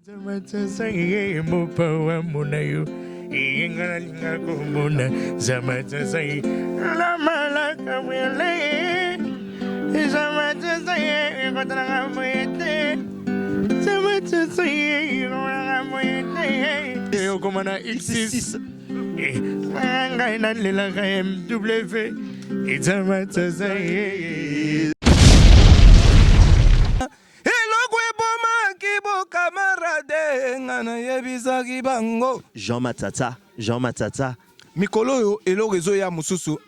X6 Jean Matata mikolo yo elo réseau ya mususu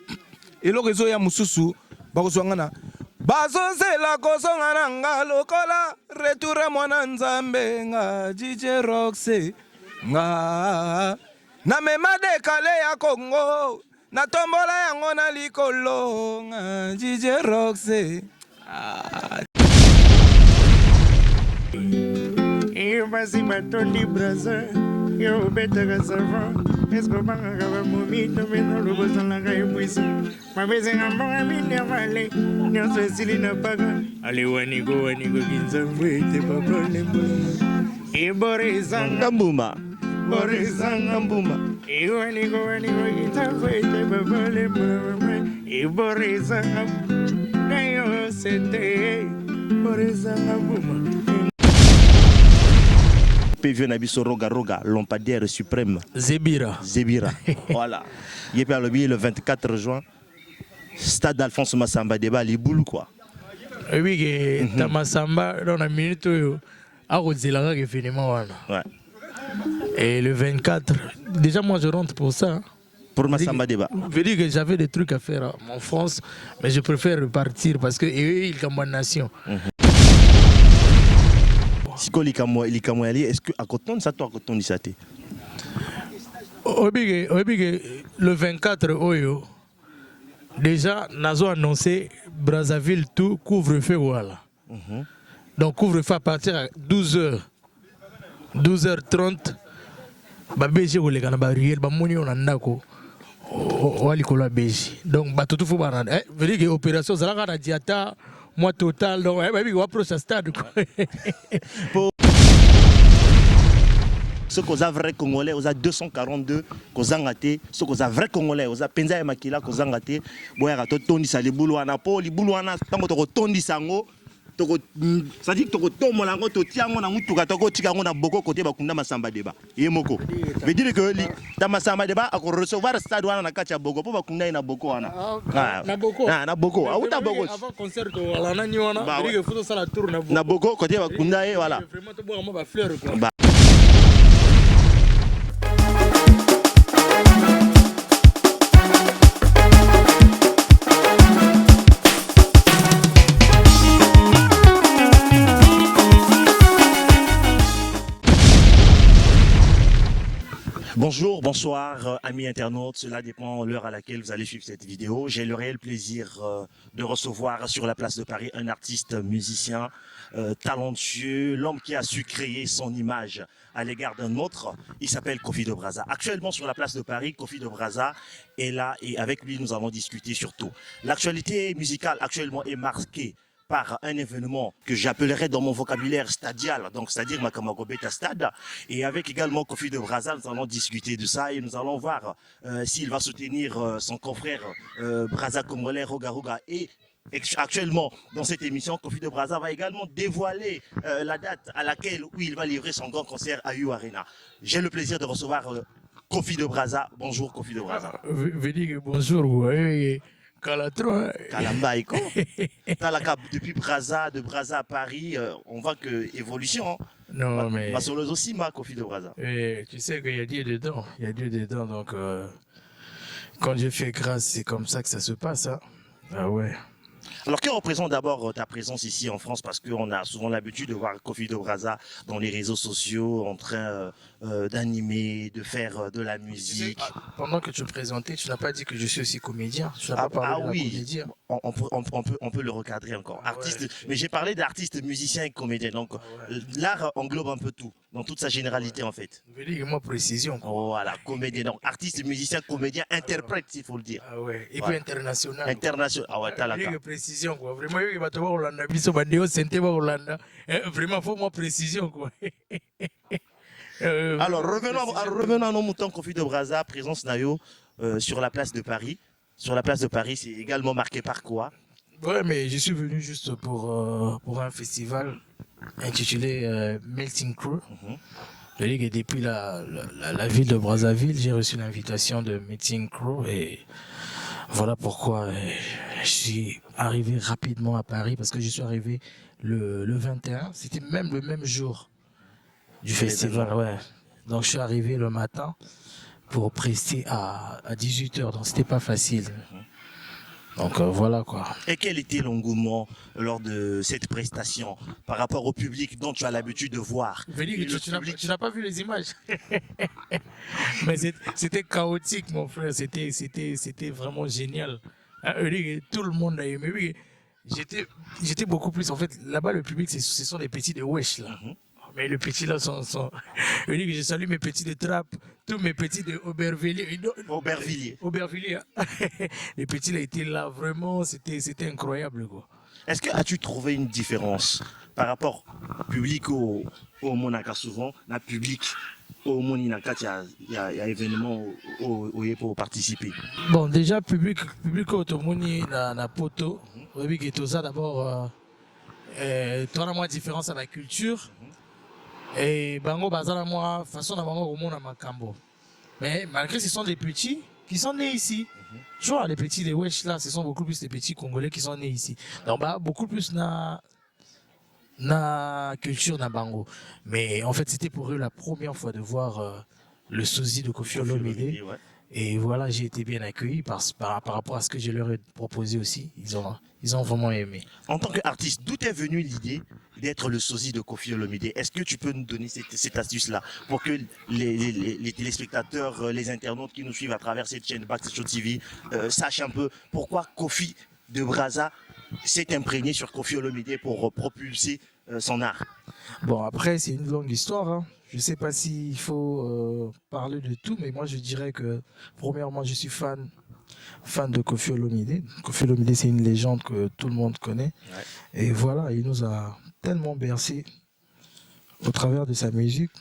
bakozwangana bazozela kozonga nga lokola retour mwana nzambe nga DJ Roxy nga na mema dekale ya Congo na tombola yango na likolo nga DJ Roxy Vas-y, Matondi Braza, yo beta savant, est-ce que banga va momi, no me no lo dans la caille puisse. Ma bese ngamba mine vale, nyo se silina paga. Ale wanigo kinza mwete pa problème. E Borizanga Mbuma E wanigo kinza mwete pa problème. E Borizanga Nayo sente Borizanga Mbuma. PV Nabiso Roga, lampadaire suprême. Zébira. Voilà. Il est le 24 juin. Stade Alphonse Massamba débat Liboul quoi. Oui, Massamba dans la minute où Arozela qui finalement voilà. Ouais. Et le 24, déjà moi je rentre pour ça. Pour Massamba débat. Je dis que j'avais des trucs à faire en France, mais je préfère repartir parce que eux ils ont une nation. Si il est-ce que à Coton ça toi à Coton ça t'est le 24 Oyo déjà Nazo annoncé Brazzaville tout couvre-feu voilà. Donc couvre-feu à partir de 12h30 ba beji ko lekana ba riel ba moni on andako wali ko la beji donc ba tout faut ba veut dire que opération zalaka na diata moi total donc on approche à stade ce qu'on a vrai congolais on a 242 qu'on a raté ce qu'on a vrai congolais on a penza makila qu'on a raté boya to tondi sa libulu wana po libulu wana tango to tondi sango to ça dit to tomola ngo to tiango na mutuka to ko tika ngo na boko côté bakunda Massamba débat yemoko veut dire que ta Massamba débat a recevoir stade wana na kacha boko po bakunda na boko wana na boko auta boko avant concert ko wala na ni wana veut dire que faut ça la tour na boko côté bakunda voilà vraiment to bo ba fleur quoi. Bonjour, bonsoir amis internautes, cela dépend de l'heure à laquelle vous allez suivre cette vidéo. J'ai le réel plaisir de recevoir sur la place de Paris un artiste musicien talentueux, l'homme qui a su créer son image à l'égard d'un autre. Il s'appelle Kofi de Brazza. Actuellement sur la place de Paris, Kofi de Brazza est là et avec lui nous allons discuter surtout. L'actualité musicale actuellement est marquée par un événement que j'appellerais dans mon vocabulaire stadial, donc c'est-à-dire Makamagobeta Stade, et avec également Kofi de Brazza, nous allons discuter de ça et nous allons voir s'il va soutenir son confrère Brazza congolais Roga et actuellement dans cette émission, Kofi de Brazza va également dévoiler la date à laquelle où il va livrer son grand concert à U Arena. J'ai le plaisir de recevoir Kofi de Brazza. Bonjour Kofi de Brazza. Bonjour, oui. Calatro. Kalambaïko. Depuis Brazza, de Brazza à Paris, on voit que évolution. Hein. Non, mais. Masoloz aussi, ma Kofi de Brazza. Tu sais qu'il y a Dieu dedans. Il y a Dieu dedans. Donc, quand Dieu fait grâce, c'est comme ça que ça se passe. Hein. Ah ouais. Alors, que représente d'abord ta présence ici en France? Parce qu'on a souvent l'habitude de voir Kofi de Brazza dans les réseaux sociaux en train d'animer, de faire de la musique. Pendant que tu me présentais, tu n'as pas dit que je suis aussi comédien. Tu n'as pas parlé de la comédien. On peut le recadrer encore. Artiste, ouais, mais j'ai parlé d'artiste, musicien et comédien. Donc, l'art englobe un peu tout, dans toute sa généralité en fait. Moi, précision. Quoi. Voilà, comédien. Donc, artiste, musicien, comédien, interprète, s'il faut le dire. Ah ouais. Et puis international. International. Ah ouais, t'as la carte. Précision quoi. Vraiment, il va te voir Hollande. Biso bandeo sente ba Hollande. Vraiment, faut moi précision quoi. Alors, revenons à nos moutons Kofi de Brazza, présence Nayo sur la place de Paris. Sur la place de Paris, c'est également marqué par quoi? Ouais, mais je suis venu juste pour un festival intitulé Melting Crew. Je dis que depuis la ville de Brazzaville, j'ai reçu l'invitation de Melting Crew et voilà pourquoi je suis arrivé rapidement à Paris parce que je suis arrivé le 21, c'était même le même jour du festival, ouais. Donc je suis arrivé le matin pour prester à 18h, donc c'était pas facile. Donc voilà quoi. Et quel était l'engouement lors de cette prestation par rapport au public dont tu as l'habitude de voir? Tu n'as pas vu les images. Mais c'était chaotique mon frère, c'était vraiment génial. Tout le monde a aimé. Oui, j'étais beaucoup plus. En fait, là-bas, le public, ce sont les petits de Wesh là. Mais les petits là sont. Je dis que je salue mes petits de Trappe, tous mes petits de Aubervilliers. Aubervilliers. Les petits là étaient là, vraiment, c'était incroyable quoi. Est-ce que as-tu trouvé une différence par rapport au public au Monaka souvent, le public au Moninaka, il y a événement pour participer? Bon, déjà, public au Moni, na poto, oui, qui est tout ça d'abord, tu as moins différence à la culture. Et bango bazala moi façon na bango au monde à Makambo. Mais malgré ce sont des petits qui sont nés ici. Tu vois, les petits des Wesh là, ce sont beaucoup plus des petits Congolais qui sont nés ici. Donc bah beaucoup plus na culture na bango. Mais en fait, c'était pour eux la première fois de voir le sosie de Koffi Olomide. Ouais. Et voilà, j'ai été bien accueilli par rapport à ce que je leur ai proposé aussi. Ils ont vraiment aimé. En tant qu'artiste, d'où est venue l'idée d'être le sosie de Koffi Olomide? Est-ce que tu peux nous donner cette astuce-là pour que les téléspectateurs, les internautes qui nous suivent à travers cette chaîne Backstage Show TV sachent un peu pourquoi Kofi de Brazza s'est imprégné sur Koffi Olomide pour propulser son art? Bon, après, c'est une longue histoire. Hein. Je ne sais pas s'il faut parler de tout, mais moi, je dirais que, premièrement, je suis fan de Koffi Olomide. Koffi Olomide, c'est une légende que tout le monde connaît. Ouais. Et voilà, il nous a tellement bercé au travers de sa musique.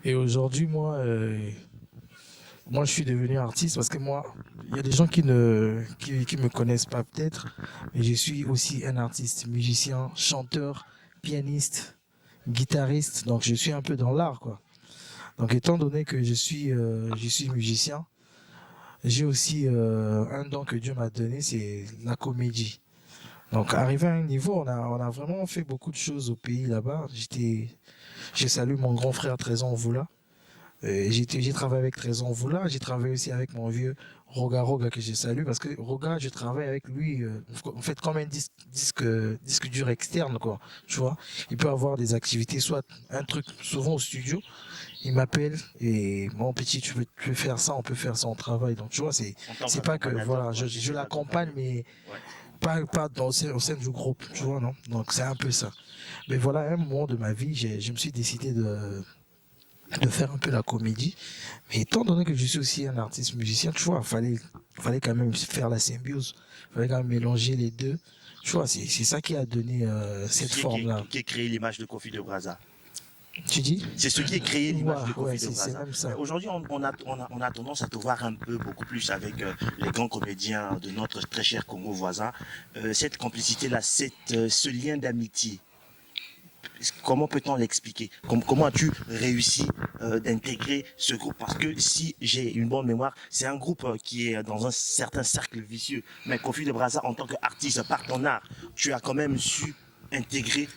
Et aujourd'hui, moi, je suis devenu artiste parce que moi, il y a des gens qui me connaissent pas peut-être, mais je suis aussi un artiste, musicien, chanteur, pianiste, guitariste, donc je suis un peu dans l'art quoi. Donc étant donné que je suis musicien, j'ai aussi un don que Dieu m'a donné, c'est la comédie. Donc arrivé à un niveau, on a vraiment fait beaucoup de choses au pays là-bas. J'ai salué mon grand frère Trésor Voula. J'ai travaillé avec Trésor Voula, j'ai travaillé aussi avec mon vieux Roga que je salue parce que Roga, je travaille avec lui en fait comme un disque dur externe quoi, tu vois. Il peut avoir des activités, soit un truc souvent au studio, il m'appelle et mon petit tu veux faire ça, on peut faire ça, on travaille. Donc tu vois, c'est pas que voilà, je l'accompagne mais ouais. pas au sein du groupe, tu vois non. Donc c'est un peu ça. Mais voilà, à un moment de ma vie, je me suis décidé de faire un peu la comédie, mais étant donné que je suis aussi un artiste musicien, tu vois, fallait quand même faire la symbiose, fallait quand même mélanger les deux, tu vois, c'est ça qui a donné cette forme-là. Qui a créé l'image de Koffi de Brazza. Tu dis? C'est ce qui a créé l'image de Koffi de Brazza. Aujourd'hui, on a tendance à te voir un peu beaucoup plus avec les grands comédiens de notre très cher Congo voisin. Cette complicité-là, ce lien d'amitié. Comment peut-on l'expliquer? Comment as-tu réussi d'intégrer ce groupe? Parce que si j'ai une bonne mémoire, c'est un groupe qui est dans un certain cercle vicieux. Mais Koffi de Brazza, en tant qu'artiste, par ton art, tu as quand même su intégrer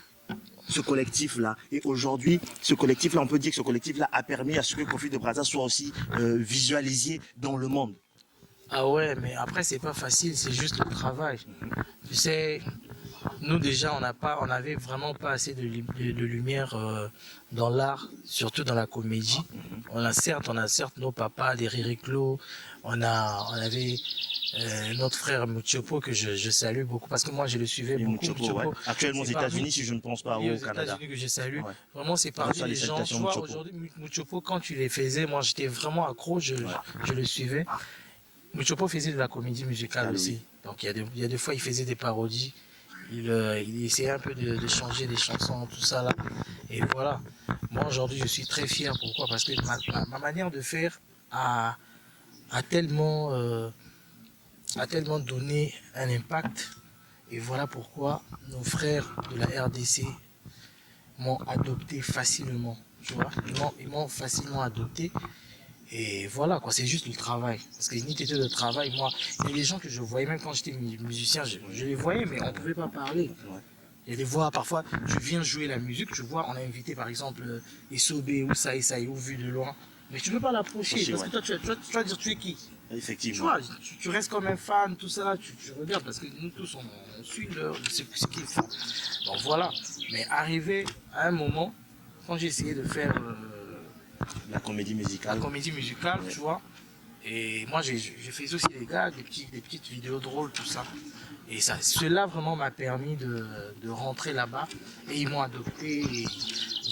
ce collectif-là. Et aujourd'hui, ce collectif-là, on peut dire que ce collectif-là a permis à ce que Koffi de Brazza soit aussi visualisé dans le monde. Ah ouais, mais après, c'est pas facile, c'est juste le travail. Tu sais... Nous déjà, on n'avait vraiment pas assez de lumière dans l'art, surtout dans la comédie. On a certes nos papas, des Ririclo, on avait notre frère Muchopo que je salue beaucoup parce que moi je le suivais beaucoup. Muchopo, ouais. Actuellement aux États-Unis, si je ne pense pas, au Canada. Aux États-Unis que je salue. Ouais. Vraiment, c'est parmi les gens. Tu vois, aujourd'hui, Muchopo, quand tu les faisais, moi j'étais vraiment accro, je le suivais. Muchopo faisait de la comédie musicale aussi. Donc il y a des fois, il faisait des parodies. il essayait un peu de changer des chansons, tout ça là. Et voilà. Moi aujourd'hui je suis très fier. Pourquoi? Parce que ma manière de faire a tellement, a tellement donné un impact. Et voilà pourquoi nos frères de la RDC m'ont adopté facilement. Tu vois, ils m'ont facilement adopté. Et voilà, quoi, c'est juste le travail. Parce que l'unité de travail, moi, il y a des gens que je voyais, même quand j'étais musicien, je les voyais, mais on ne pouvait pas parler. Il y a des voix, parfois, tu viens jouer la musique, tu vois, on a invité par exemple Isobé ou Saï ou Vu de loin, mais tu ne peux pas l'approcher, parce que toi, tu vas dire tu es qui? Effectivement. Tu vois, tu restes comme un fan, tout ça là, tu regardes, parce que nous tous, on suit ce qu'ils font. Donc voilà, mais arrivé à un moment, quand j'ai essayé de faire La comédie musicale. Ouais. Tu vois. Et moi, j'ai fait aussi des gars, des petites vidéos drôles, tout ça. Et ça, cela vraiment m'a permis de rentrer là-bas. Et ils m'ont adopté. Et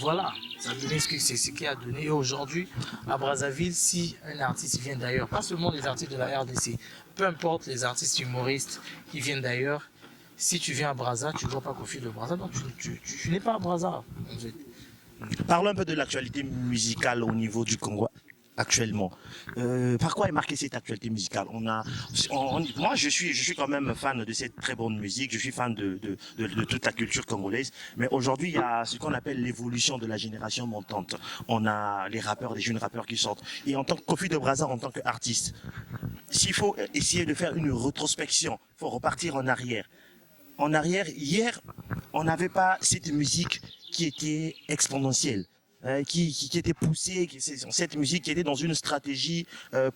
voilà, ça a donné c'est ce qui a donné. Et aujourd'hui, à Brazzaville, si un artiste vient d'ailleurs, pas seulement les artistes de la RDC, peu importe les artistes humoristes qui viennent d'ailleurs, si tu viens à Brazza, tu ne vois pas Kofi de Brazza, donc tu n'es pas à Brazza. En fait. Parlons un peu de l'actualité musicale au niveau du Congo actuellement. Par quoi est marquée cette actualité musicale? Moi, je suis quand même fan de cette très bonne musique. Je suis fan de toute la culture congolaise. Mais aujourd'hui, il y a ce qu'on appelle l'évolution de la génération montante. On a les rappeurs, les jeunes rappeurs qui sortent. Et en tant que Kofi de Brazza, en tant qu'artiste, s'il faut essayer de faire une rétrospection, il faut repartir en arrière. En arrière, hier, on n'avait pas cette musique qui était exponentielle, qui était poussée, cette musique qui était dans une stratégie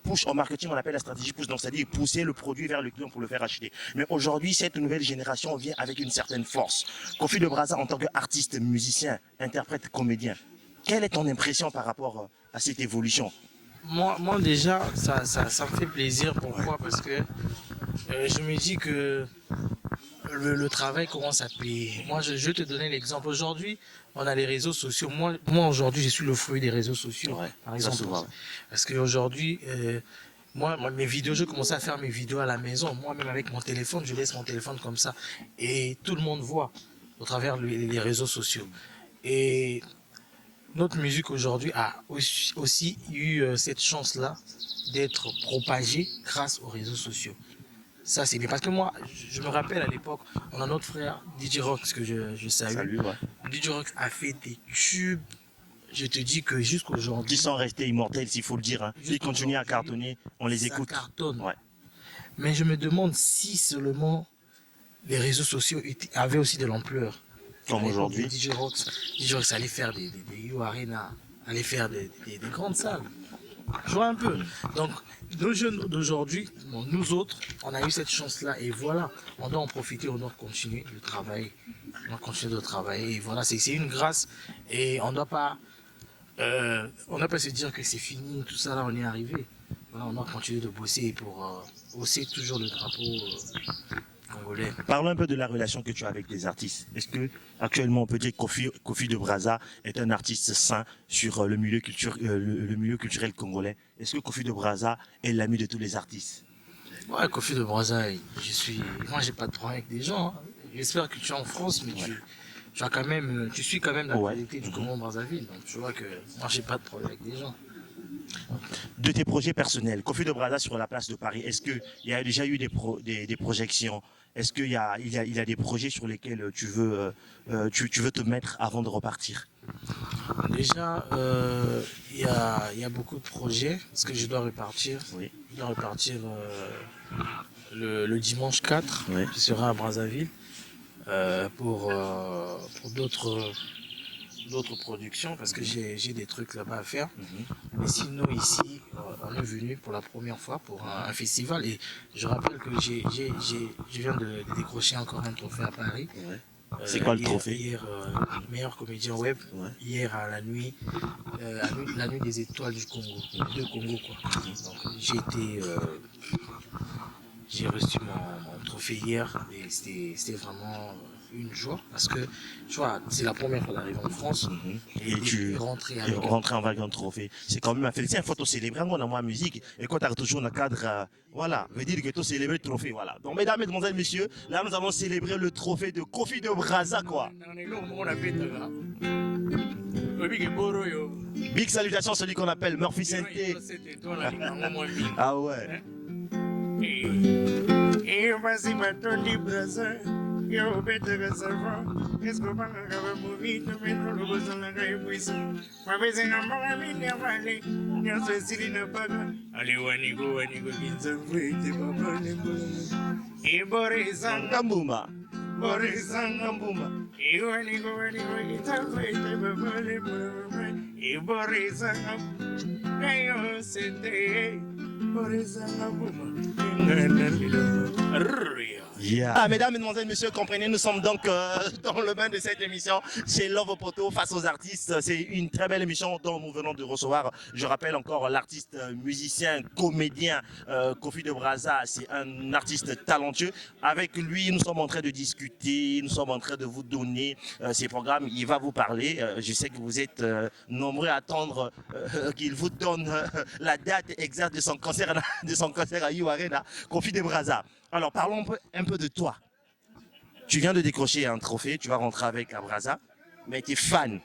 push. En marketing, on appelle la stratégie push, donc c'est-à-dire pousser le produit vers le client pour le faire acheter. Mais aujourd'hui, cette nouvelle génération vient avec une certaine force. Kofi de Brazza, en tant qu'artiste, musicien, interprète, comédien, quelle est ton impression par rapport à cette évolution? Moi déjà, ça me fait plaisir. Pourquoi? Parce que je me dis que le travail commence à payer. Moi, je vais te donner l'exemple. Aujourd'hui, on a les réseaux sociaux. Moi aujourd'hui, je suis le fruit des réseaux sociaux, par exemple. Parce qu'aujourd'hui, moi, mes vidéos, je commence à faire mes vidéos à la maison. Moi-même, avec mon téléphone, je laisse mon téléphone comme ça. Et tout le monde voit au travers les réseaux sociaux. Et notre musique aujourd'hui a aussi eu cette chance-là d'être propagée grâce aux réseaux sociaux. Ça, c'est bien. Parce que moi, je me rappelle à l'époque, on a notre frère DJ Rox que je salue. Salut, ouais. DJ Rox a fait des tubes. Je te dis que jusqu'aujourd'hui. Qui sont restés immortels, s'il faut le dire. Hein. Ils continuent à cartonner, on les écoute. Ça cartonne. Ouais. Mais je me demande si seulement les réseaux sociaux avaient aussi de l'ampleur. Comme aujourd'hui. DJ Rox allait faire des You Arena, allait faire des grandes salles. Je vois un peu. Donc, nos jeunes d'aujourd'hui, bon, nous autres, on a eu cette chance-là et voilà, on doit en profiter, on doit continuer de travailler. On doit continuer de travailler et voilà, c'est une grâce et on ne doit pas se dire que c'est fini, tout ça là, on est arrivé. Voilà, on doit continuer de bosser pour hausser toujours le drapeau congolais. Parlons un peu de la relation que tu as avec les artistes. Est-ce que actuellement on peut dire que Kofi de Brazza est un artiste sain sur le milieu culturel congolais? Est-ce que Kofi de Brazza est l'ami de tous les artistes? Ouais, Kofi de Brazza, moi j'ai pas de problème avec des gens. Hein. J'espère que tu es en France, mais tu suis quand même l'actualité du Congo-Brazzaville. Donc tu vois que moi j'ai pas de problème avec des gens. De tes projets personnels, Kofi de Brazza sur la place de Paris, est-ce qu'il y a déjà eu des projections? Est-ce qu'il y a des projets sur lesquels tu veux te mettre avant de repartir? Déjà, il y a beaucoup de projets, parce que je dois repartir. Oui. Je dois repartir le dimanche 4, je serai à Brazzaville, pour d'autres productions, parce que j'ai des trucs là-bas à faire. Mais sinon, ici, on est venu pour la première fois pour un festival. Et je rappelle que je viens de décrocher encore un trophée à Paris. C'est quoi le trophée? Hier, meilleur comédien web. Hier, à la nuit des étoiles du Congo, de Congo, quoi. Donc, j'ai reçu mon trophée hier et c'était vraiment une joie parce que tu vois, c'est la première fois d'arriver en France Et tu rentrer et avec rentrer avec un trophée. C'est quand même un fait. C'est un photo célébrer on a moins musique. Et quand tu as toujours un cadre, voilà, veut dire que tu célébrer le trophée. Voilà. Donc, mesdames, mesdemoiselles, messieurs, là, nous allons célébrer le trophée de Kofi de Brazza, quoi. Big salutations à celui qu'on appelle Murphy Sainté. Ah ouais. Eu basi batondi brother, yo better servant. Est-ce que banga kaba movito meno lobo zanga ibuiso. Mabeze ngamba mini amale, nyo sesili na paga. Ali wani go kinza mwete papa nembo. E bore zanga Ngambuma. bore zanga mbuma. E wani go kinza mwete papa nembo. E bore zanga ayo sente. Bore zanga mbuma. Yeah. Ah, mesdames, mesdemoiselles, messieurs, comprenez, nous sommes donc dans le bain de cette émission chez Love Poto face aux artistes. C'est une très belle émission dont nous venons de recevoir. Je rappelle encore l'artiste, musicien, comédien Kofi de Brazza. C'est un artiste talentueux. Avec lui, nous sommes en train de discuter, nous sommes en train de vous donner ces programmes. Il va vous parler. Je sais que vous êtes nombreux à attendre qu'il vous donne la date exacte de son concert à You Arena, Kofi de Brazza. Alors, parlons un peu de toi. Tu viens de décrocher un trophée, tu vas rentrer avec à Brazza, mais tu es fan.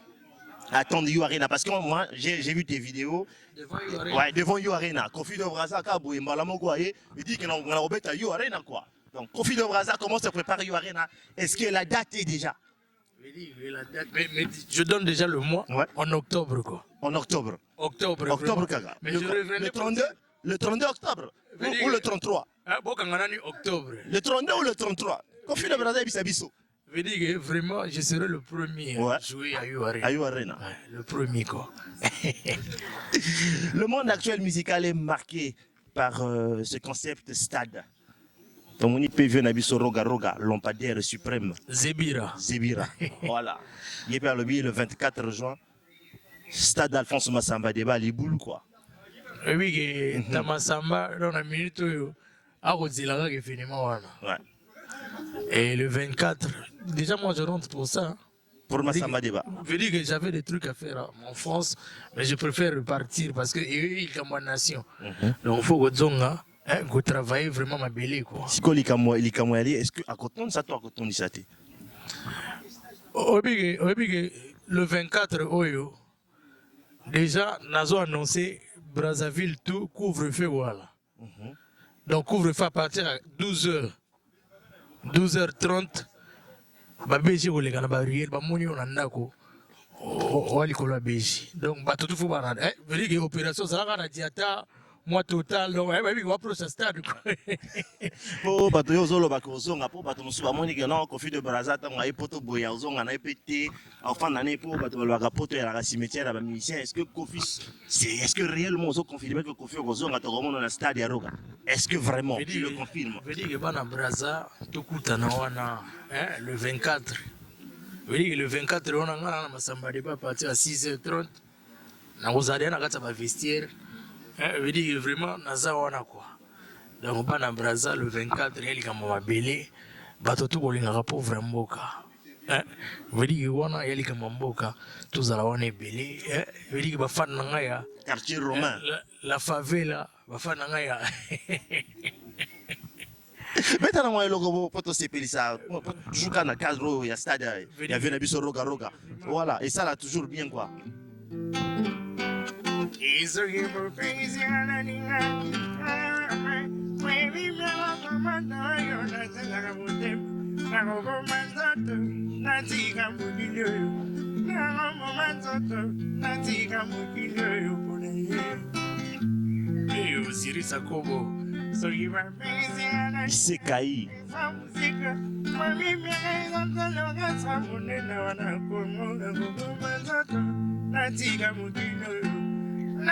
Attends You Arena, parce que moi, j'ai vu tes vidéos devant You Arena. Kofi de Brazza, il dit qu'on a You Arena, quoi. Donc, Kofi de Brazza, comment se prépare You Arena? Est-ce que la date est déjà? Mais je donne déjà le mois en octobre, quoi. En octobre. Octobre, Kaga. Mais Le 32 octobre ou le 33? Octobre. Le 32 ou le 33? Kofi de Brazza, Bisabiso. Je dis que vraiment, je serai le premier à jouer à You Arena. À You Arena. Le premier, quoi. Le monde actuel musical est marqué par ce concept stade. Donc, on y peut venir à Roga Roga, lampadaire suprême. Zebira. Voilà. Il est le 24 juin. Stade Alphonse Massamba Débat à Liboul, quoi. Oui, que Tamasamba, dans la minute, à Rodzilanga, qui finit moi. Ouais. Et le 24, déjà moi je rentre pour ça. Pour Massamba Débat. Je veux dire que j'avais des trucs à faire en France, mais je préfère repartir parce que ils sont ma nation. Donc il faut que travailler vraiment ma belle, quoi. Si est-ce que à côté de ça, toi, à côté de ça, le 24, Oyo, déjà, Nazo a annoncé Brazzaville tout couvre-feu, voilà. Donc couvre-feu à partir de 12h. 12h30, babeji kolega na barrière bamoni on andako wali kola beji. Donc batutu fu bana veut dire que opération ça la diata moi total donc babi ko approche stade quoi. Po bato yo zolo bakozonga po bato musuba moni que non Kofi de Brazza tango ay poto boya ozonga na epete enfin nane po bato balwa poto ya la cimetière ba musicien. Est-ce que réellement ozo confirmer que Kofi ozonga to komo na stade ya Roga? Est-ce que vraiment tu le confirmes? Veut dire que bana Brazza to kutana wana le 24. Veut dire que le 24 on a ngana Massamba Débat à partir à 6h30 na ozali na kata ba vestiaire. Veut dire vraiment naza wana quoi. Donc bana Brazza le 24 il y a mama belé bato tout bolingaka pour vraiment mboka. Veut dire wana il y a mboka tous ala wana belé. Veut dire ba fan nga ya quartier romain. La favela ba fan nga ya. Maintenant moi logo poto sepelisa toujours na cadre ya stade ya vena biso Roga Roga. Voilà et ça là toujours bien quoi. Is a hero crazy alaninga. Maybe me la mama yo na tanga mutem. Na go manzato na tika mukilio. Na go manzato na tika mukilio pone. Yo sirisa kobo. So you are crazy alaninga. Isekai. Mami me la tanga samune na wana komo na go manzato na tika mukilio. Le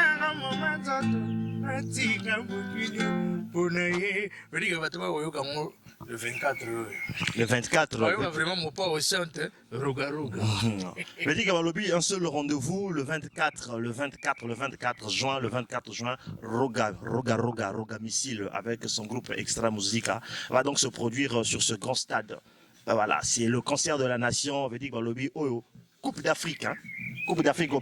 24. Le 24. Vraiment mon pas au chante Roga Roga. Mais dis un seul rendez-vous le 24 juin, Roga Missile avec son groupe Extra Musica va donc se produire sur ce grand stade Voilà, c'est le concert de la nation, on veut dire qu'on lobby Coupe d'Afrique, hein. Coupe d'Afrique au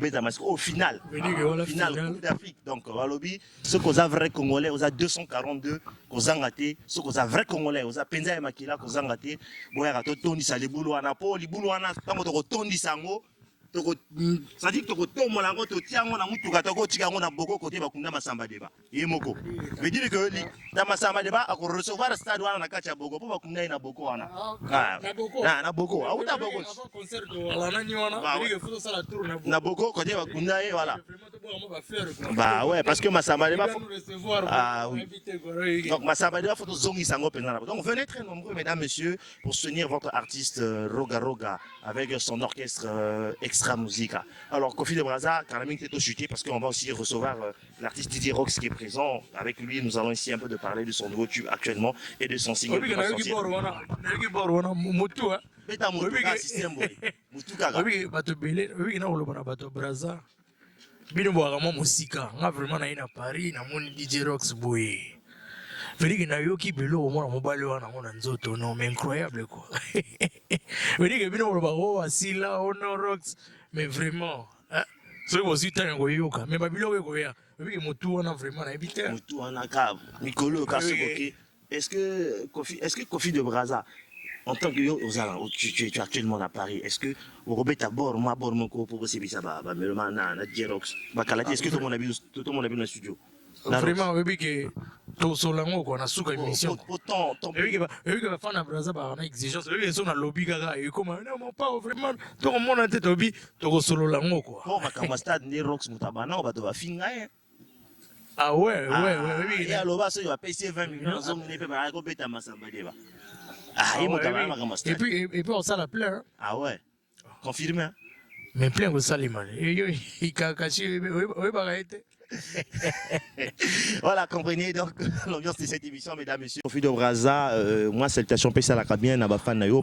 final. Coupe d'Afrique. Donc, on lobby, ceux qui ont vrai Congolais, on a 242, qu'on a raté, ceux qui ont vrai Congolais, on a Penza et Makila, qu'on a raté, bon, on a tondi ça, les boulots en apo, les boulots en apo, on a tondi ça, ça dit que tu as un peu de temps, tu as un beaucoup côté de Masamba Deba. Et Moko. Je veux dire que dans Masamba Deba, on va recevoir le stade où on a Kacha Bogo, pour qu'on ait un Boko. Na Boko. Ah, où t'as Boko? Na Boko, côté de Kundae, voilà. Bah ouais, parce que Masamba Deba. Ah oui. Donc Masamba Deba, il faut que Zongi Sango Penana. Donc venez très nombreux, mesdames, messieurs, pour soutenir votre artiste Roga Roga avec son orchestre extra musique. Alors Kofi de Brazza, Karaming est au chuté parce qu'on va aussi recevoir l'artiste Didier Rox qui est présent. Avec lui, nous allons ici un peu de parler de son nouveau tube actuellement et de son single. Verigi na yoki belo mwana mobali wana ngona nzoto no mais incroyable quoi. Verigi bino balo asila honorox mais vraiment hein c'est aussi tango yoka mais babilo ko ya. Verigi mutu wana vraiment na ebite. Mutu wana ka Mikolo ka soboke. Est-ce que Kofi de Brazza en tant que tu es actuellement à Paris, est-ce que Robert Tabor ma bor moko pour se bisa ba meloma na Jerox ba kalati est-ce que tout le monde a vu dans le studio? Vraiment vebi que to solango ko na suka émission autant vebi que fana Brazza ba na exigence vebi que so na lobby gaga et comment non pas vraiment to mon en tête lobby to solo lango quoi bon makamba stade ni Rox mutabana ba to ba finga ah ouais vebi ya loba so va payer 20 millions zo ne peut pas ko beta Masamba Deba ah il mutabana makamba stade et puis on ça la plein ah ouais confirmé mais plein ko salimane il kakashi oui ba été. Voilà, comprenez donc l'ambiance de cette émission, mesdames, messieurs. Kofi de Brazza, moi, salutations, Pessa la Kabien, Nabafan Nayo.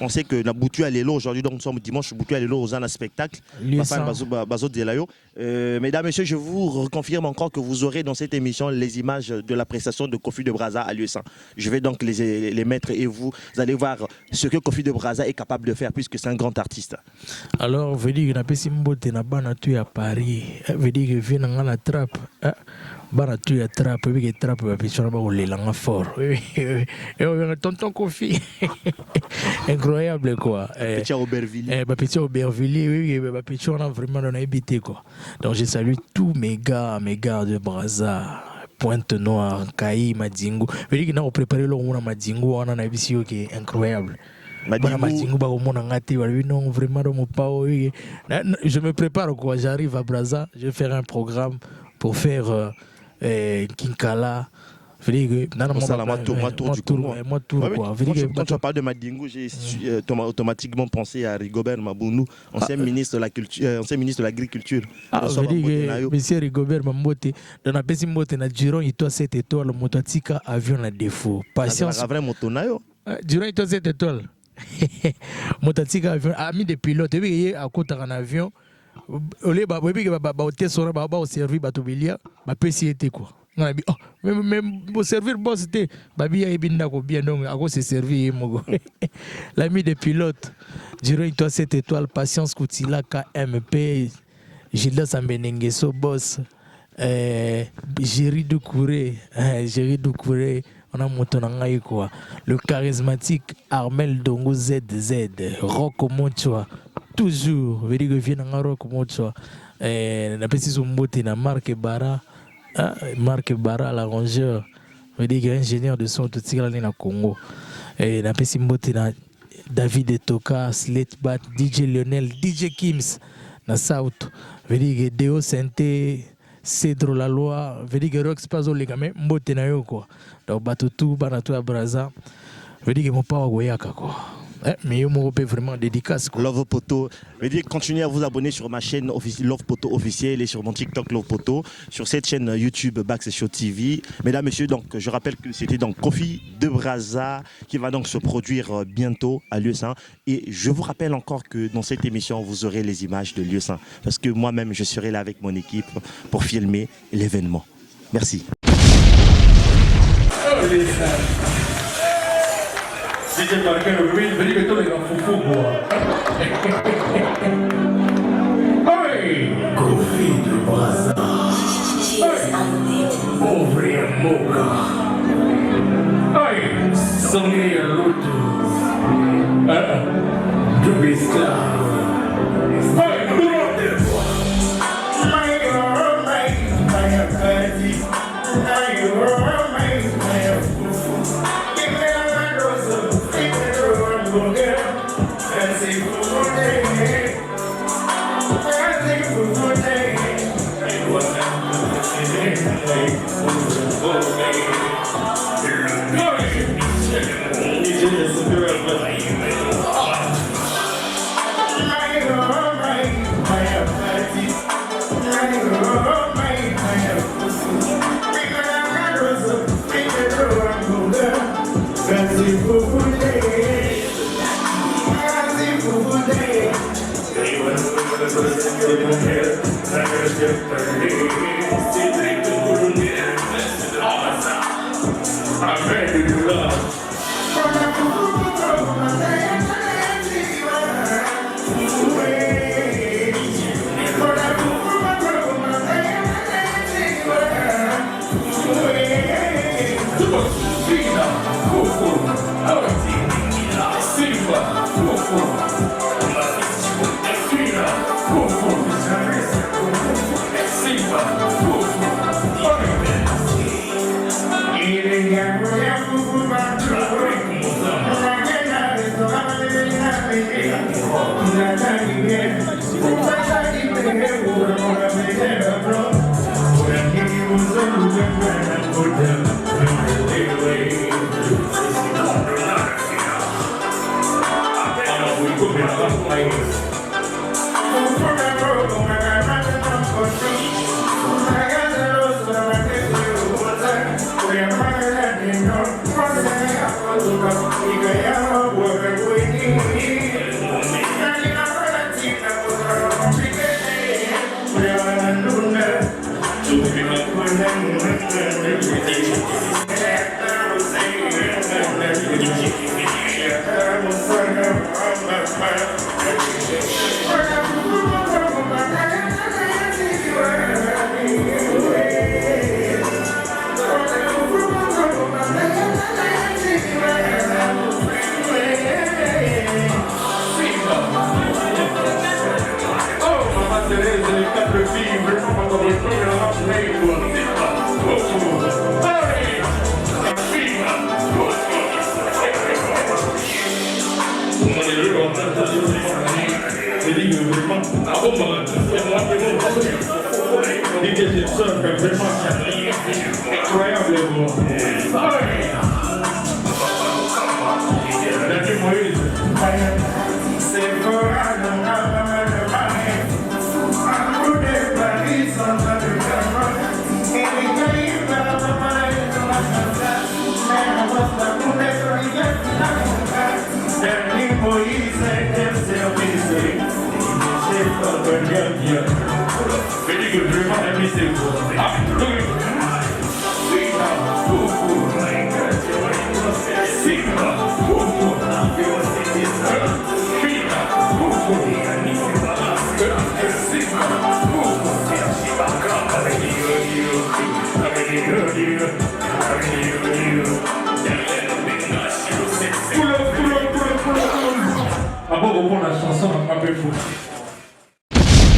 On sait que Naboutu à l'élo aujourd'hui, donc nous sommes dimanche, Boutu à l'élo aux un spectacle. Bazo de Layo. Mesdames, messieurs, je vous reconfirme encore que vous aurez dans cette émission les images de la prestation de Kofi de Brazza à l'UE100. Je vais donc les mettre et vous allez voir ce que Kofi de Brazza est capable de faire puisque c'est un grand artiste. Alors, vous dites que Napesimbote n'a pas natué à Paris. Vous dites que vient dans la trappe. Bara tu ya trappe, oui que trappe va pisser là-bas au l'élan fort. Et on tonton Kofi. Incroyable quoi. Petit Aubervilliers. Petit Aubervilliers, oui, petit on a vraiment on a habité quoi. Donc je salue tous mes gars de Brazza. Pointe-Noire, Kaï, Madingo. Vous dites que nous préparé le monde à Madingo, on a un visio qui est incroyable. Non, vraiment, je me prépare quoi. J'arrive à Brazza, je vais faire un programme pour faire Kinkala. Quand tu as parlé de Madingo, j'ai automatiquement pensé à Rigobert Mabounou, ancien ministre de la culture, ancien ministre de l'agriculture. Monsieur Rigobert Mambote, dans la pesi mbote na Giron, il doit 7 étoiles, mototika avion na défaut. Patience. C'est vrai motonayo. Giron il doit 7 étoiles. Mototika avion, ami de pilote, il à côté d'un avion. Olé ba webi ba hôtel sora ba au servir batobilia, ba pesi était quoi. On a dit, oh, même pour servir boss, c'était Babi Aibinda ko bien donc à se servir mogo. L'ami des pilotes, Jiro toi 7 étoiles, patience Koutila KMP, Gilda Sambenengeso boss, Géry Doucouré, on a monté quoi. Le charismatique Armel Dongo ZZ, Rocco Monchoa, toujours, veut dire que vient dans Rocco Monchoa, na petit Zumbote na Marc Bara. Marc Bara, l'arrangeur, ingénieur de son tout na Congo. Et na Pessimbote na David Etoka, Slatebat, DJ Lionel, DJ Kims na South. Deo Sente, Cedro la loi, Rox Pazo les gamins, Mbote na yo quoi. Donc Batutu, Banatou à Brazza, mon papa Goyaka quoi. Mais je me vraiment dédicace. Love Poto. Continuez à vous abonner sur ma chaîne Love Poto officielle et sur mon TikTok Love Poto, sur cette chaîne YouTube Bax Show TV. Mesdames, messieurs, donc, je rappelle que c'était donc Kofi de Brazza qui va donc se produire bientôt à l'UE100. Et je vous rappelle encore que dans cette émission, vous aurez les images de l'UE100 parce que moi-même, je serai là avec mon équipe pour filmer l'événement. Merci. DJ Parker, oui, je dis que toi, les gars, foufou, quoi. Hey! Kofi de Brazza. Ouvrir Moka. Hey! Sonner Lotus. Do esclave. Hey! Drop the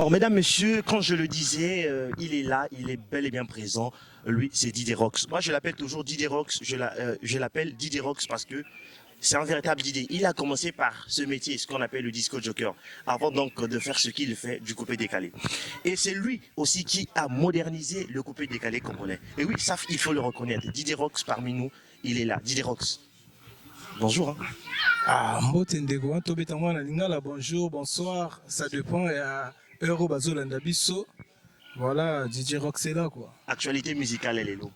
Alors, mesdames, messieurs, quand je le disais, il est là, il est bel et bien présent. Lui, c'est Didier Rox. Moi, je l'appelle toujours Didier Rox. Je l'appelle Didier Rox parce que c'est un véritable Didier. Il a commencé par ce métier, ce qu'on appelle le disco joker, avant donc de faire ce qu'il fait du coupé décalé. Et c'est lui aussi qui a modernisé le coupé décalé congolais. Et oui, ça, il faut le reconnaître. Didier Rox parmi nous, il est là. Didier Rox. Bonjour. Hein. Ah, Mbotendego, Tobetango na lingala, bonjour, bonsoir. Ça dépend à Euro Bazolanda Bisso. Voilà, DJ Rox est là quoi. Actualité musicale, elle est là.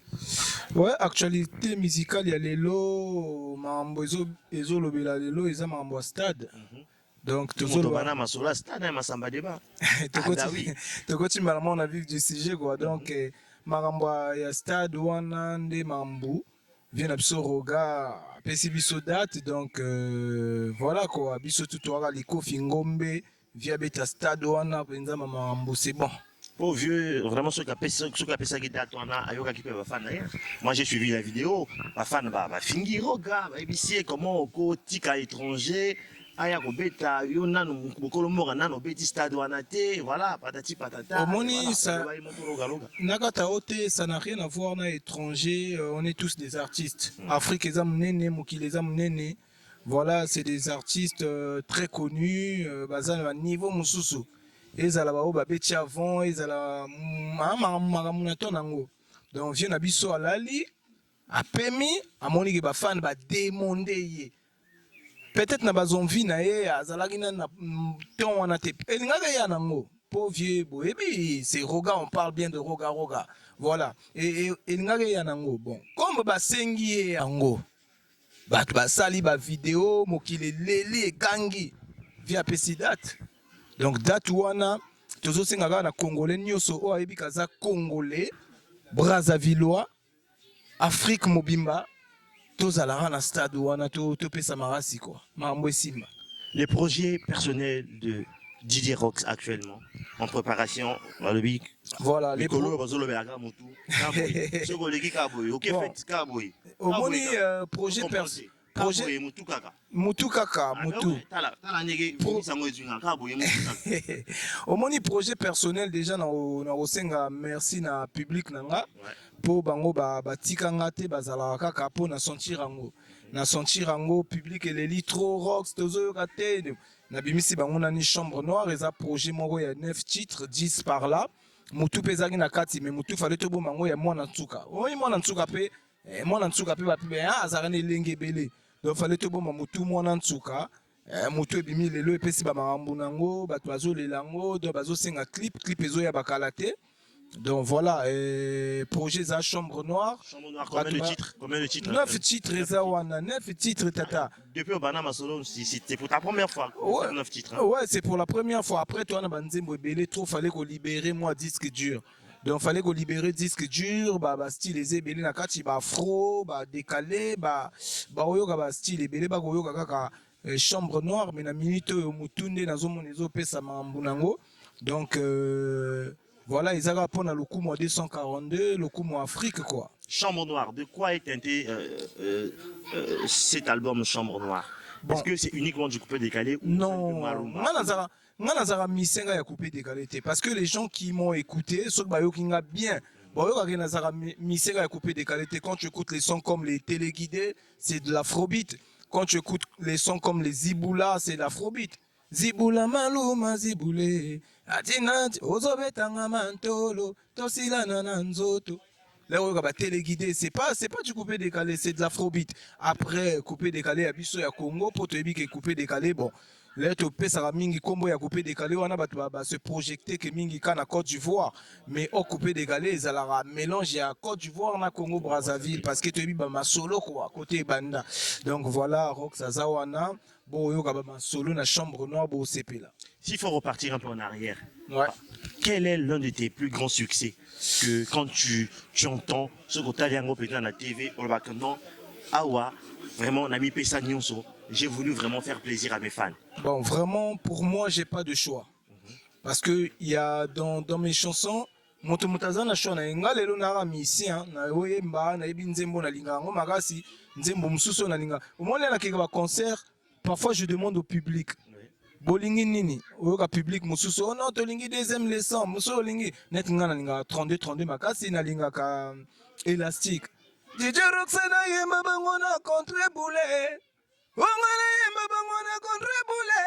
Ouais, actualité musicale, il y a les lots, Mambo Ezo Lobela les lots, ils ont Mambo Stade. Donc, tout le monde a Masola Stade, hein, Massamba Débat. Tokoti Malamon, on a vu du sujet quoi. Donc, Marambo ya Stade, Wanande, Mambo. vie na biso roga apesi biso date donc voilà quoi biso tutwaka likofi ngombe via beta stade wana penza mamambo c'est bon. Oh vieux, vraiment ce qui a fait qui date on a ayoka qui peut fan rien. Moi j'ai suivi la vidéo, ma fan bah fingi roga, bah ici comment au tika étranger, aya ko beta yo nanu bokolo mora nanu beti stade wana te, voilà patati patata. Omoni ça nakata ote ça n'a rien à voir na étranger, on est tous des artistes. Afrique ezam nene mokili ezam nene. Voilà, c'est des artistes très connus, baza na niveau mususu. Ezala bao babeti avant ezala makamuna tonango donc vieux na biso alali apemi amoni ke ba fan ba démonde ye peut-être na bazonvi na ye azalaki na ton wana te elingaka ya nango pauvre vieux boyebi c'est roga on parle bien de roga voilà et elingaka ya nango bon comme basengi ye yango bato basali ba vidéo mokili leli ekangi via pesi date. Donc date wana tozo sengaka na congolais nyonso o ayebi kaza congolais Brazzavillois Afrique mobimba tozalaka na stade wana to pesa marasi quoi mambo esimba. Les projets personnels de Didier Rox actuellement en préparation dans le bic. Voilà les projets Mutu kaka mutu. Omoni projet personnel déjà na osenga merci na public nanga po bango batika ngate bazala kaka po na sentir ango public eleli trop Rox tozo kate na bimisi bango na ni chambre noire eza projet moko ya 9 titres 10 par là mutu pezaki na kati mais mutu fallait to bomango ya mwana ntuka oyi mwana ntuka pe ba pe azaka ne lenge belé. Donc fallait te bon mutu mwana ntuka mutu ebimi lelo epesi ba makambo nango bato bazolelango donc bazosenga clip ezo ya bakalate donc voilà projet za chambre noire combien de titres 9 titres eza wana 9 titres tata depuis au Banama Solo c'était pour ta première fois 9 titres hein? Ouais c'est pour la première fois après toi na banzembo ebele trop fallait qu'on libérer moi disque dur. Donc fallait qu'on libérer disque dur ba style ezebele na kati ba afro ba décalé ba oyoka ba style ebele ba koyoka kaka chambre noire mais na minute mutunde nazomona ezopesa mambo nango donc voilà ezaka pona lokumu 242 lokumu Afrique quoi. Chambre noire, de quoi est teinté cet album Chambre noire? Bon. Est-ce que c'est uniquement du coupé décalé ou non Ngana misenga ya coupé décalé parce que les gens qui m'ont écouté ceux ba yokinga bien boyoka nazara misenga ya coupé décalé quand tu écoutes les sons comme les téléguidés c'est de l'afrobeat quand tu écoutes les sons comme les ziboula c'est de l'afrobeat zibula maluma zibule atinati ozobetanga mantolo tosilana na nzoto là on va téléguidé c'est pas du coupé décalé c'est de l'afrobeat après coupé décalé ya biso ya Congo pour te dire que coupé décalé bon là tu peux ça mingi combo ya coupé décalé on a ba se projeter que mingi kana Côte d'Ivoire mais au coupé décalé ils la mélange ya Côte d'Ivoire na Congo Brazzaville parce que tu dis ba ma solo quoi côté banda donc voilà Rox azawana bon yo ka ba solo na chambre noire bo CP là. S'il faut repartir un peu en arrière. Ouais. Quel est l'un de tes plus grands succès que quand tu entends ce que tu as dit à la TV au non awa vraiment on a mis pesa nyonso. J'ai voulu vraiment faire plaisir à mes fans. Bon, vraiment, pour moi, j'ai pas de choix. Parce que il y a dans mes chansons, Motomutazana Shona, Ngalelo Nara Missia, Naoyemba, Naibinzembo Nalinga, Magasi, Nzembo Msuso Nalinga. Au moment où il y a un concert, parfois je demande au public. Bolingi Nini, au public Msuso, oh non, Tolingi deuxième leçon, Msuso Lingi, Net Nalinga 32, Makasi Nalinga ka élastique. DJ Roxana Yemba Bangona contre Boulet. Ongana yemba bangona contre boule.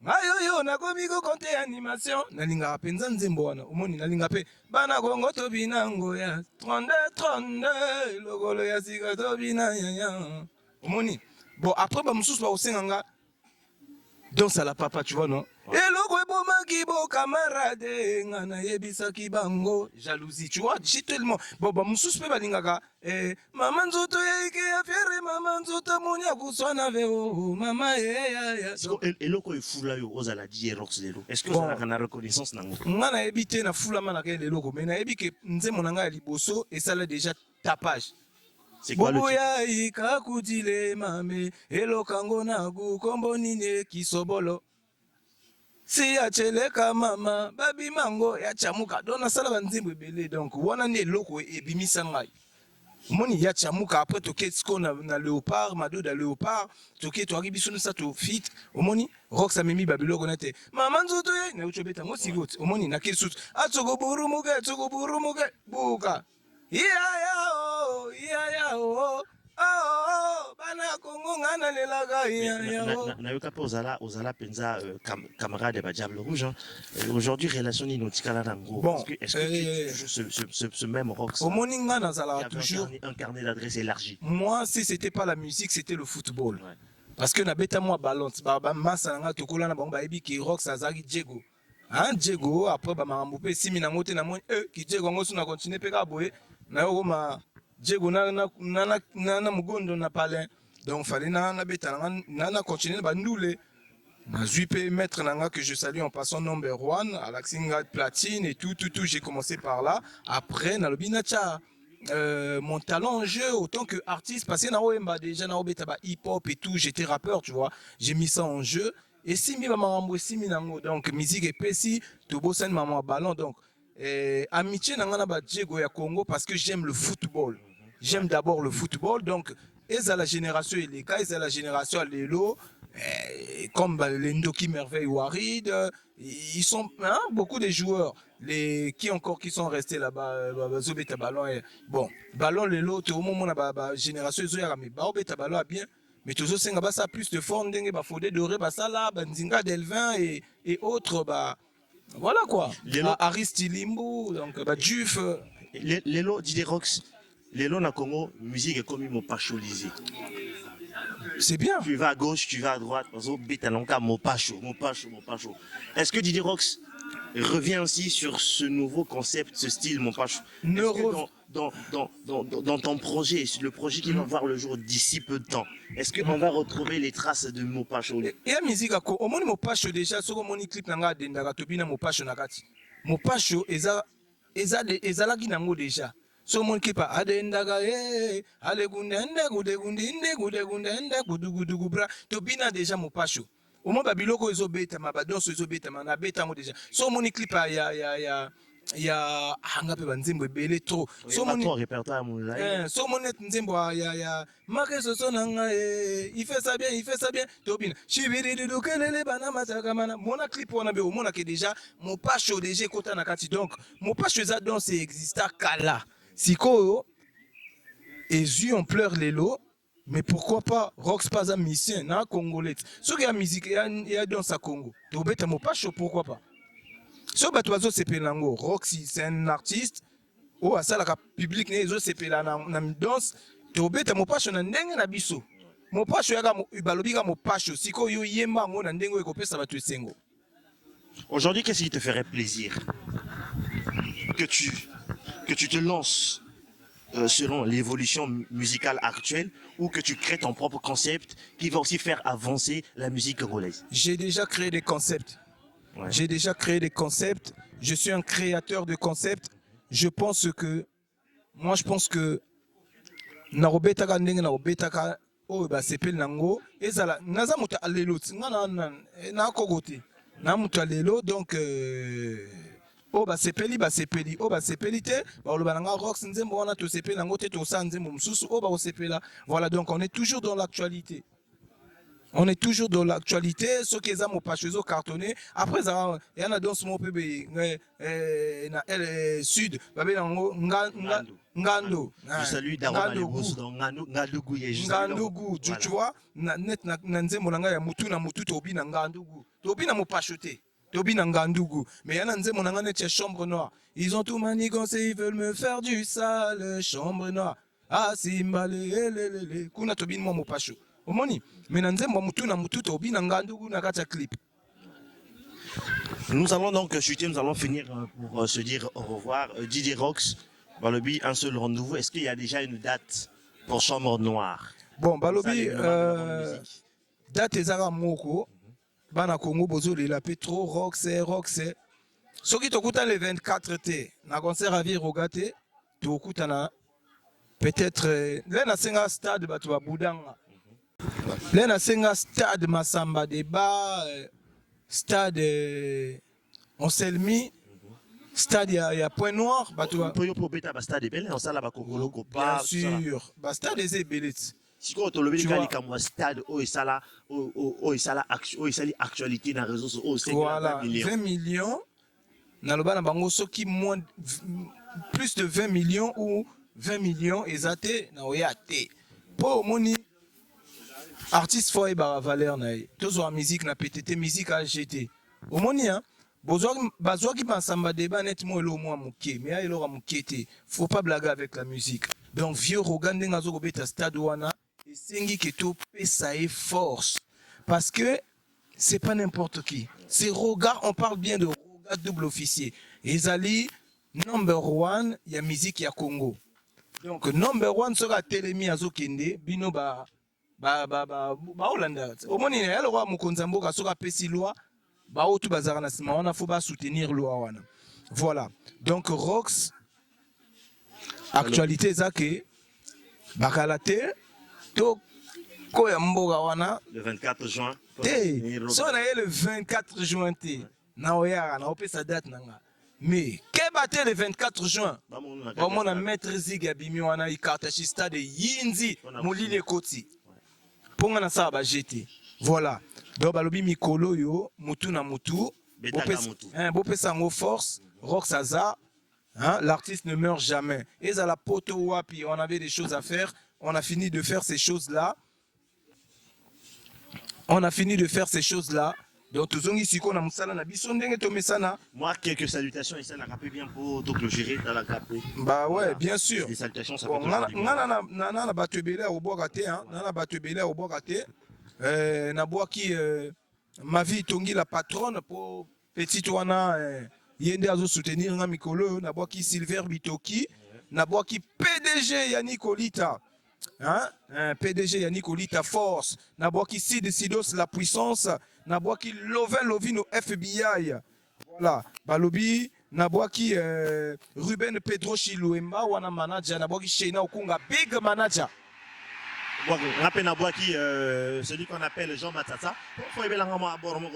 Ayo na komiko konte animation. Nalinga penza nzembo wana. Omoni nalinga pe bana kongo to binango ya 32 logolo ya sika to bina ya. Omoni. Bon après ba mususu ba osenganga danse à la papa tu vois non. Eloko ebomaki bo camarade ngana yebisaki bango jalousie tu vois j'ai tellement bon mususu pe balingaka mama nzoto yeke ya fiere mama nzoto monia kuswana veo mama ya eloko efula yo ozala Didier Rox lelo est-ce que vous avez une reconnaissance nango ngana ebité na fula mana ke leloko mais na ebike nzemo nanga ya liboso et ça là déjà tapage C'est quoi le titre? Bobuya ikakudile mame elokango nagu kombo nine kisobolo. Si acheleka mama babi mango ya chamuka dona sala banzimbo ebele donc wana ne eloko ebimisa ngai. Moni ya chamuka après toke tsko na léopard mado da léopard toke to aribiso na sa to fit omoni rox amemi babilo konate mama nzoto ye na uchobeta mo sigot omoni na kesut atsogo buru muge buka iya o bana kongo ngana lelaga iya Nayoka pe ozala penza camarade de Diable Rouge. Aujourd'hui, relation inotikala nango. Bon, Est-ce que tu toujours ce même rock au Moninga nazala toujours un carnet d'adresse élargi? moi si c'était pas la musique c'était le football. Ouais. Parce que na beta moi balance ba massa nga tokola na bango ba ebi ki rock sazaki Diego. Hein Diego après ba makambo pe simi na ngote na moi ki Diego ngo suna continuer pe ka boye na yo ma Diego na mugondo na palin. Donc fallait na beta na continuer ba ndule. Na jupe maître nanga que je salue en passant number 1 à l'Axinga platine et tout j'ai commencé par là après na lobinacha mon talent en jeu autant que artiste parce que na oemba déjà na obeta ba hip hop et tout j'étais rappeur tu vois j'ai mis ça en jeu et si mi ba marambo si mi nango donc musique et pesi to bossen maman ballon donc amitié nanga na ba Diego ya Congo parce que j'aime le football j'aime d'abord le football donc eza la génération Eleka eza la génération Lelo comme les Ndoki Merveille ou Harid, ils sont beaucoup de joueurs. Les qui encore qui sont restés là-bas, Zobeta Ballon. Bon, Ballon les lots, au moment où la génération Zoya, mais Baobeta Ballon a bien. Mais tous ceux qui ça plus de forme, bah Fodé Doré, bah ça là, Nzinga Delvin et autres, bah voilà quoi. Aristilimbo, donc bah Duf. Les lots Didier Rox, les lots na Congo, musique est comme ils m'ont pas cholisé. C'est bien. Tu vas à gauche, tu vas à droite. Est-ce que Didier Rox revient aussi sur ce nouveau concept, ce style Mopacho? Dans ton projet, le projet qui va voir le jour d'ici peu de temps, est-ce qu'on va retrouver les traces de Mopacho? Et la musique, au moins Mopacho déjà, sur le clip nanga dendaka tobina Mopacho nakati. Mopacho ezala ginango déjà. So mon kipa adendaga ale gundende gudu bra to bina déjà mo pacho au moins babiloko ezobeta mabadonso ezobeta na beta mo déjà so mon clipa ya hanga pe banzembo ebele trop so mon répertoire mon là so mon nzembo ya makeso so nanga il fait ça bien to bina shibiri du kelele bana mataka mana mona clip on a be au moins que déjà mo pacho déjà kota na kati donc mo pacho eza danse exista kala. Sikoyo, et on pleure les lots, mais pourquoi pas Rox pas un musicien, un Congolais. Ce qui est la musique, il y a dans sa Congo. Tu bête mon pas chaud, pourquoi pas? Ce batoiseau c'est Pélango. Roxy, c'est un artiste. Oh, à ça la public les autres c'est Pélango. Na danse. Tu bête mon pas chaud, n'engue na biso. Mon pas chaud, balobiga mon pas chaud. Sikoyo yemba mon n'engue ekopé ça va te sengo. Aujourd'hui, qu'est-ce qui te ferait plaisir que tu te lances selon l'évolution musicale actuelle ou que tu crées ton propre concept qui va aussi faire avancer la musique congolaise? J'ai déjà créé des concepts. Ouais. J'ai déjà créé des concepts. Je suis un créateur de concepts. Je pense que Narobetaka ndenge Narobetaka oh bah c'est pel nango ezala naza muta alelo ngana na kogote na muta alelo donc oh bah c'est peli oh bah c'est pelité bah le balanga rox nzembo wana to sepeli nango te to sa nzembo msusu oh bah on sepela voilà donc on est toujours dans l'actualité. On est toujours dans l'actualité, ce qui est à mon pachezo cartonné. Après, il y en a dans ce mot PB, sud, Ngando. Je salue Daroma Lebos dans Ngandougou. Ngandougou, tu vois, net nanze monanga ya mutu na mutu tobi na Ngandougou. Tobi na mo pachoté. Tobi na Ngandougou. Mais yana nze monanga net ya chambre noire. Ils ont tout manigancé, ils veulent me faire du sale, chambre noire. Ah, simbale, kuna tobi mo mo pacho. Omoni, menanzembo mutu na mutu tobi na Ngandougou na kata clip. Nous allons donc chuter, nous allons finir pour se dire au revoir. Didier Rox, Balobi, un seul rendez-vous. Est-ce qu'il y a déjà une date pour Chambre Noire? Bon, Balobi, date ezara moko, bana Congo bozo le la Petro, Rox. Soki tokuta le 24 te, na concert à Virogate, tokuta na peut-être là na senga stade bato ba budanga. Là na senga stade Masamba débat stade on Selmi stade ya Point Noir bato ba pour beta ba stade belé on sala ba kokolo ko bien pas sûr ba stade des ébélés. si ko to lobi ka likamwa stade o isala o isali actualité dans réseaux sociaux voilà 20 millions na loba na bango soki moins plus de 20 millions ou 20 millions ezate na oyate po moni artiste faut y ba valeur na tozo musique na PTT musique a GT au moni hein bazwa ki Masamba débat nettement le moi muké mais il aura muké faut pas blaguer avec la musique donc vieux Rogande ngazo ko beta stade wana et sengi que to pesa et force parce que c'est pas n'importe qui c'est Roga on parle bien de Roga double officier ezali number one ya musique ya Congo donc number one sera telemi azokende bino ba Hollanda au moni ya loi mokonza mboka sera pesi loi ba otu bazara na sima wana faut ba soutenir loi wana voilà donc Rox actualité zake bakalate to koya mboka wana le 24 juin te so na le 24 juin te na oyara na opesa date nanga mais ke bate le 24 juin ba mona maître Zig abimi wana ikartashi stade yinzi mulile koti ponga na sa ba jeté voilà donc balobi mikolo yo mutu na mutu bopesa ngo force Rox aza hein, l'artiste ne meurt jamais et à la poto wapi on avait des choses à faire on a fini de faire ces choses là donc tozongi siko na musala na biso ndenge tomesana moi quelques salutations et ça la rappelle bien pour donc le gérer dans la capé bah ouais bien sûr des salutations ça bon, peut na bato ebele au bokate hein na bato ebele au bokate na boaki ma vie tongi la patronne pour petite wana yende azo soutenir nga mikolo na boaki Silver Bitoki na boaki PDG Yannick Olita hein PDG Yannick Olita force na boaki Sid Sidos la puissance na boaki Lovin Lovino FBI voilà balobi na boaki Ruben Pedro Chiluemba wana manager na boaki Sheina Okunga big manager. Rappel na boaki celui qu'on appelle Jean Matata faut ebelanga mo abord mo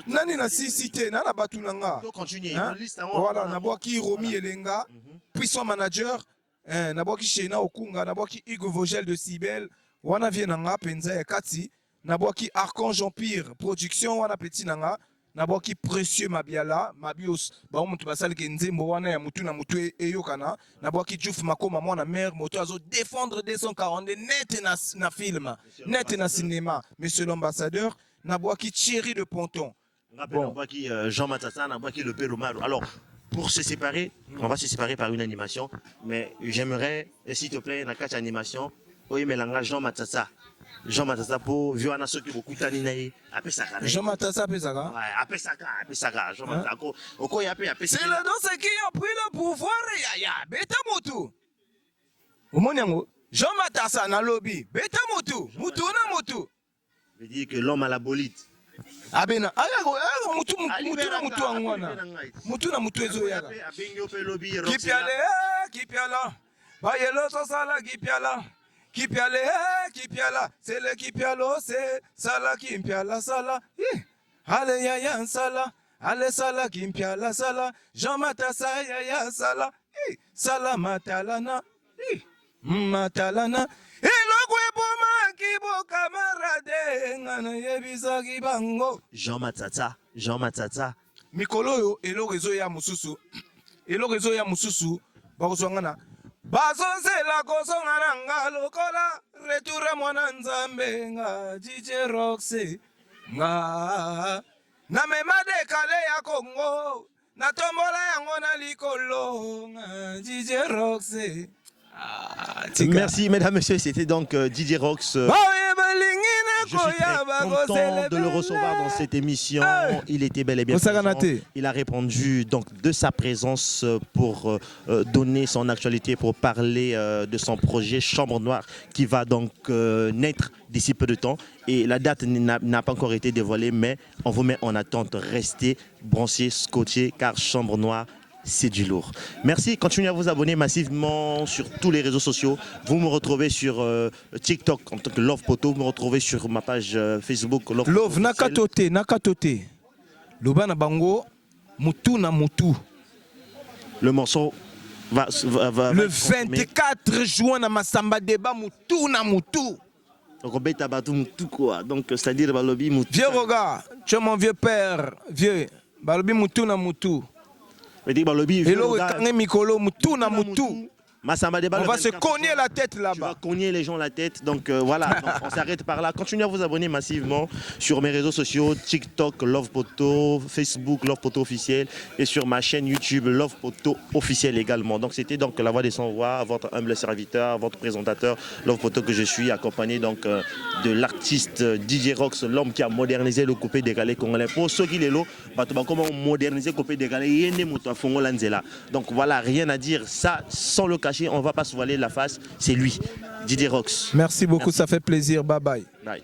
nani na cité na batu nanga to continuer liste voilà na boaki Romi Elenga puissant manager na boaki Sheina Okunga na boaki Hugo Vogel de Cibel wana vie nanga penza ya kati na boaki Archange Empire production wana petit nanga na boaki Précieux Mabiala Mabios ba mutu basali ke nzembo wana ya mutu na mutu eyokana na boaki Diouf Makoma mwana mère moto azo défendre 240 net na film net na cinéma monsieur l'ambassadeur na boaki Thierry de Ponton rappel na boaki Jean Matata na boaki le Père Omar. Alors pour se séparer on va se séparer par une animation mais j'aimerais s'il te plaît na catch animation oyi melanga Jean Matata pour viwana soki bokutani na ye apesaka Jean Matata apesaka ouais apesaka Jean Matata oko ya pe apesaka c'est le dos qui a pris le pouvoir ya beta motu omoni yango Jean Matata na lobby beta motu na motu veut dire que l'homme à la bolide abena aga mutu na mutu angwana mutu na mutu ezo yaga abengi ope lobby kipiala ba yelo so sala kipiala c'est le kipialo c'est sala kimpiala sala ale ya sala ale sala kimpiala sala Jean Matasa ya sala sala matalana ilokwe poma kibo camarade ngana yebisa kibango Jean Matata mikolo yo eloko ezo ya mususu bakozwangana bazozela kozongana nga lokola retour mwana nzambe nga DJ Rox nga na mema dekale ya Congo na tombola yango na likolo nga DJ Rox. Merci mesdames, messieurs, c'était donc DJ Rox. Je suis très content de le recevoir dans cette émission. Il était bel et bien présent. Il a répondu donc de sa présence pour donner son actualité, pour parler de son projet Chambre Noire qui va donc naître d'ici peu de temps. Et la date n'a pas encore été dévoilée, mais on vous met en attente. Restez branchés, scotchés, car Chambre Noire c'est du lourd. Merci, continuez à vous abonner massivement sur tous les réseaux sociaux. Vous me retrouvez sur TikTok en tant que Love Poto, vous me retrouvez sur ma page Facebook Love nakatote. Loba na bango mutu na mutu. Le morceau va le 24 juin na Masamba Débat mutu na mutu. Donc c'est-à-dire balobi mutu. Vieux regard, tu es mon vieux père, vieux. Balobi mutu na mutu. Hello, Mikolo mutu na mutu. Massamba Débat, on va se cogner la tête là-bas. Tu vas cogner les gens la tête. Donc voilà, donc, on s'arrête par là. Continuez à vous abonner massivement sur mes réseaux sociaux, TikTok, Love Poto, Facebook, Love Poto officiel et sur ma chaîne YouTube, Love Poto officiel également. Donc c'était donc la voix des sans-voix, votre humble serviteur, votre présentateur, Love Poto que je suis, accompagné donc de l'artiste DJ Rox, l'homme qui a modernisé le coupé décalé congolais. Pour ceux qui l'élo, comment moderniser le coupé décalé, donc voilà, rien à dire. Ça, sans le cacher, on ne va pas se voiler la face, c'est lui, Didier Rox. Merci beaucoup, ça fait plaisir, bye bye. Bye.